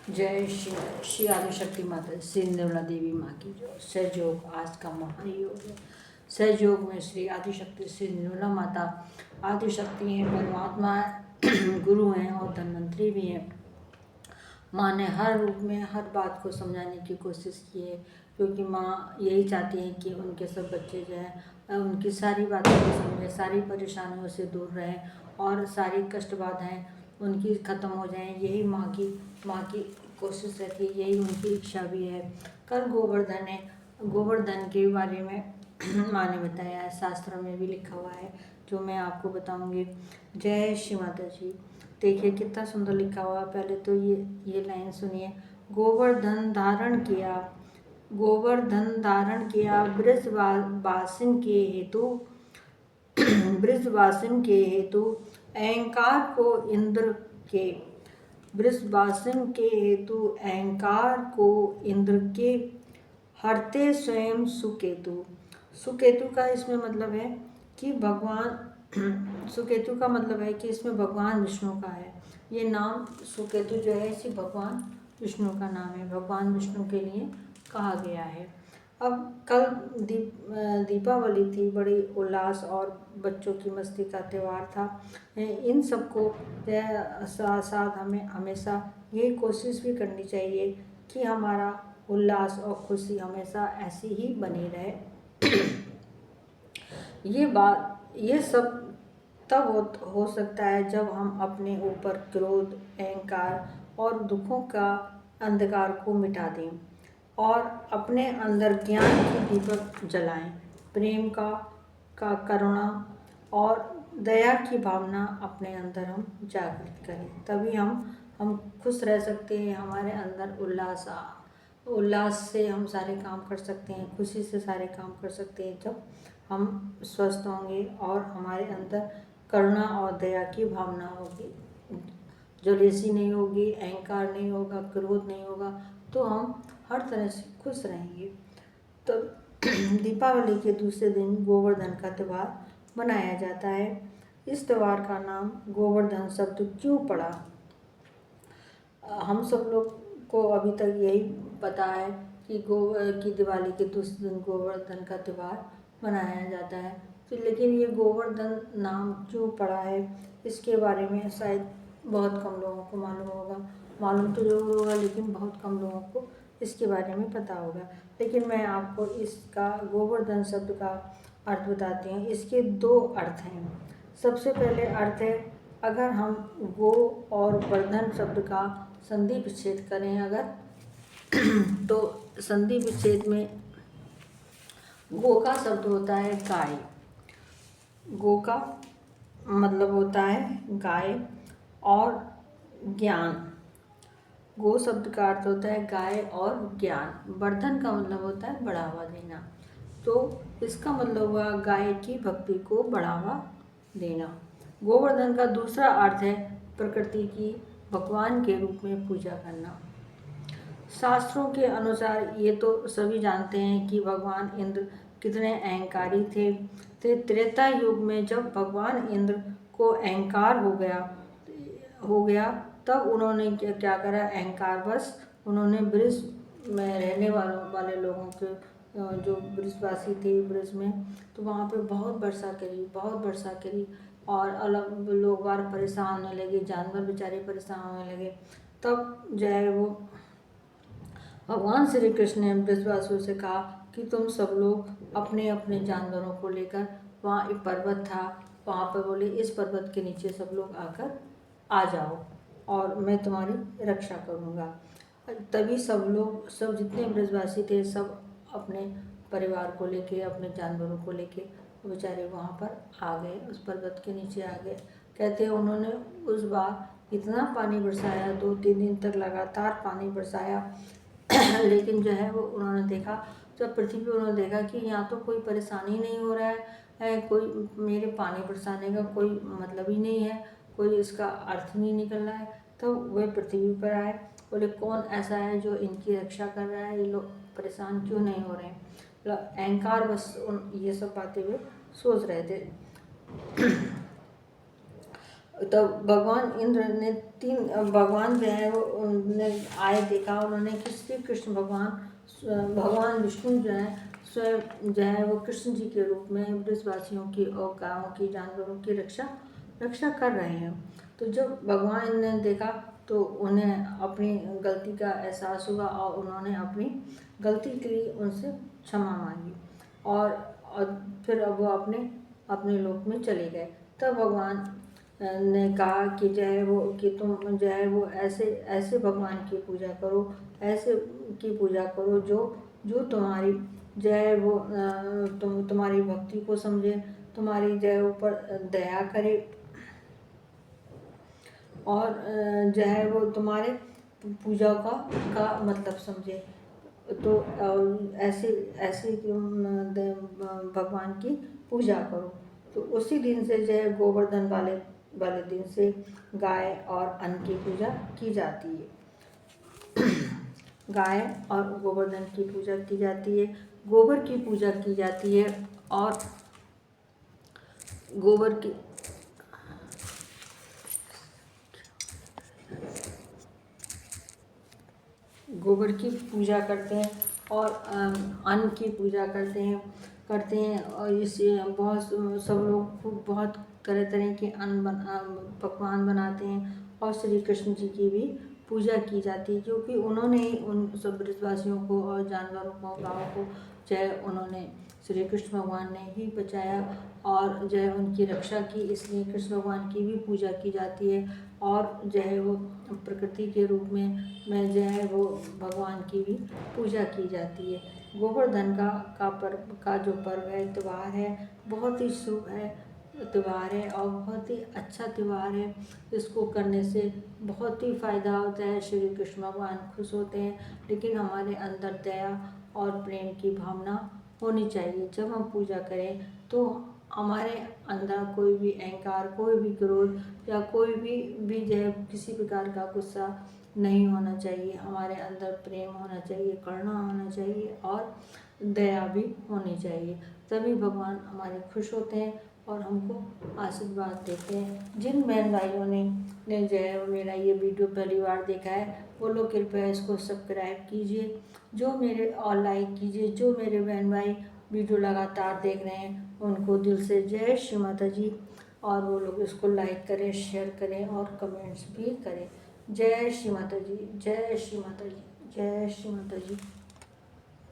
जय श्री श्री आदिशक्ति माता श्री निर्मला देवी माँ की जो सहयोग आज का महायोग है। सहयोग में श्री आदिशक्ति श्री निर्मला माता आदिशक्ति हैं, परमात्मा है, गुरु हैं और धन्वंतरी भी हैं। माँ ने हर रूप में हर बात को समझाने की कोशिश की है, क्योंकि माँ यही चाहती हैं कि उनके सब बच्चे जो हैं उनकी सारी बातों को समझें, सारी परेशानियों से दूर रहें और सारी कष्ट बाधाएँ उनकी ख़त्म हो जाएं। यही माँ की कोशिश रहती है, यही उनकी इच्छा भी है। कल गोवर्धन है, गोवर्धन के बारे में माँ ने बताया है, शास्त्र में भी लिखा हुआ है, जो मैं आपको बताऊंगी। जय श्री माता जी। देखिए कितना सुंदर लिखा हुआ है। पहले तो ये लाइन सुनिए। गोवर्धन धारण किया, गोवर्धन धारण किया ब्रजवासिन के हेतु ब्रजवासिन के हेतु अहंकार को इंद्र के, ब्रजवासिन के हेतु अहंकार को इंद्र के, हरते स्वयं सुकेतु। सुकेतु का इसमें मतलब है कि भगवान सुकेतु का मतलब है कि इसमें भगवान विष्णु का है। ये नाम सुकेतु जो है इसी भगवान विष्णु का नाम है, भगवान विष्णु के लिए कहा गया है। अब कल दीपावली थी, बड़ी उल्लास और बच्चों की मस्ती का त्यौहार था। इन सबको साथ हमें हमेशा यही कोशिश भी करनी चाहिए कि हमारा उल्लास और खुशी हमेशा ऐसी ही बनी रहे। ये सब तब हो सकता है जब हम अपने ऊपर क्रोध, अहंकार और दुखों का अंधकार को मिटा दें और अपने अंदर ज्ञान की दीपक जलाएं। प्रेम का करुणा और दया की भावना अपने अंदर हम जागृत करें, तभी हम खुश रह सकते हैं। हमारे अंदर उल्लास से हम सारे काम कर सकते हैं, खुशी से सारे काम कर सकते हैं जब हम स्वस्थ होंगे और हमारे अंदर करुणा और दया की भावना होगी, जलेसी नहीं होगी, अहंकार नहीं होगा, क्रोध नहीं होगा, तो हम हर तरह से खुश रहेंगे। तो दीपावली के दूसरे दिन गोवर्धन का त्यौहार मनाया जाता है। इस त्यौहार का नाम गोवर्धन शब्द क्यों पड़ा, हम सब लोग को अभी तक यही पता है कि दिवाली के दूसरे दिन गोवर्धन का त्यौहार मनाया जाता है। तो लेकिन ये गोवर्धन नाम क्यों पड़ा है, इसके बारे में शायद बहुत कम लोगों को मालूम होगा। मालूम तो जरूर होगा, लेकिन बहुत कम लोगों को इसके बारे में पता होगा। लेकिन मैं आपको इसका गोवर्धन शब्द का अर्थ बताती हूँ। इसके दो अर्थ हैं। सबसे पहले अर्थ है, अगर हम गो और वर्धन शब्द का संधि विच्छेद करें अगर तो संधि विच्छेद में गो का शब्द होता है गाय, गो का मतलब होता है गाय, और ज्ञान, गो शब्द का अर्थ होता है गाय और ज्ञान। वर्धन का मतलब होता है बढ़ावा देना, तो इसका मतलब हुआ गाय की भक्ति को बढ़ावा देना। गोवर्धन का दूसरा अर्थ है प्रकृति की भगवान के रूप में पूजा करना। शास्त्रों के अनुसार ये तो सभी जानते हैं कि भगवान इंद्र कितने अहंकारी थे। त्रेता युग में जब भगवान इंद्र को अहंकार हो गया तब उन्होंने क्या करा, अहंकार बस उन्होंने ब्रज में रहने वाले लोगों के जो ब्रजवासी थे ब्रज में, तो वहाँ पे बहुत वर्षा करी और अलग लोग बार परेशान होने लगे, जानवर बेचारे परेशान होने लगे। तब जो है वो भगवान श्री कृष्ण ने ब्रजवासियों से कहा कि तुम सब लोग अपने अपने जानवरों को लेकर, वहाँ एक पर्वत था, वहाँ पर बोले इस पर्वत के नीचे सब लोग आकर आ जाओ और मैं तुम्हारी रक्षा करूँगा। तभी सब जितने ब्रजवासी थे सब अपने परिवार को लेके, अपने जानवरों को लेके बेचारे वहाँ पर आ गए, उस पर्वत के नीचे आ गए। कहते हैं उन्होंने उस बार इतना पानी बरसाया, 2-3 दिन तक लगातार पानी बरसाया लेकिन जो है वो उन्होंने देखा, जब पृथ्वी पर उन्होंने देखा कि यहाँ तो कोई परेशानी नहीं हो रहा है, कोई मेरे पानी बरसाने का कोई मतलब ही नहीं है, कोई इसका अर्थ नहीं निकल रहा है। तो वे पृथ्वी पर आए, बोले कौन ऐसा है जो इनकी रक्षा कर रहा है, ये लोग परेशान क्यों नहीं हो रहे हैं। अहंकार बस ये सब बातें वे सोच रहे थे। तो भगवान इंद्र ने भगवान जो है वो ने आए, देखा उन्होंने कि श्री कृष्ण भगवान विष्णु जो है स्वयं जो है वो कृष्ण जी के रूप में ब्रजवासियों की और गायों की, जानवरों की रक्षा कर रहे हैं। तो जब भगवान ने देखा तो उन्हें अपनी गलती का एहसास हुआ और उन्होंने अपनी गलती के लिए उनसे क्षमा मांगी और फिर अब वो अपने लोक में चले गए। तब भगवान ने कहा कि जो है वो कि तुम जो है वो ऐसे भगवान की पूजा करो, ऐसे की पूजा करो जो तुम्हारी जो है वो तुम्हारी भक्ति को समझे, तुम्हारी जो है ऊपर दया करे और जो है वो तुम्हारे पूजा का मतलब समझे। तो ऐसे ऐसे भगवान की पूजा करो। तो उसी दिन से जो है गोवर्धन वाले दिन से गाय और अन्न की पूजा की जाती है। गाय और गोवर्धन की पूजा की जाती है, गोबर की पूजा की जाती है और गोबर की पूजा करते हैं और अन्न की पूजा करते हैं और इससे बहुत सब लोग खूब बहुत तरह तरह के पकवान बनाते हैं और श्री कृष्ण जी की भी पूजा की जाती है, क्योंकि उन्होंने ही उन सब ब्रजवासियों को और जानवरों को, गाँव को जो है उन्होंने श्री कृष्ण भगवान ने ही बचाया और जो है उनकी रक्षा की, इसलिए कृष्ण भगवान की भी पूजा की जाती है। और जो है वो प्रकृति के रूप में जो है वो भगवान की भी पूजा की जाती है। गोवर्धन का जो पर्व है, त्यौहार है, बहुत ही शुभ है, त्यौहार है और बहुत ही अच्छा त्यौहार है। इसको करने से बहुत ही फ़ायदा होता है, श्री कृष्ण भगवान खुश होते हैं। लेकिन हमारे अंदर दया और प्रेम की भावना होनी चाहिए। जब हम पूजा करें तो हमारे अंदर कोई भी अहंकार, कोई भी क्रोध या कोई भी जो है किसी प्रकार का गुस्सा नहीं होना चाहिए। हमारे अंदर प्रेम होना चाहिए, करुणा होना चाहिए और दया भी होनी चाहिए। तभी भगवान हमारे खुश होते हैं और हमको आशीर्वाद देते हैं। जिन बहन भाइयों ने जो है मेरा ये वीडियो पहली बार देखा है वो लोग कृपया इसको सब्सक्राइब कीजिए, जो मेरे और लाइक कीजिए। जो मेरे बहन भाई वीडियो लगातार देख रहे हैं उनको दिल से जय श्री माता जी, और वो लोग इसको लाइक करें, शेयर करें और कमेंट्स भी करें। जय श्री माता जी, जय श्री माता जी, जय श्री माता जी।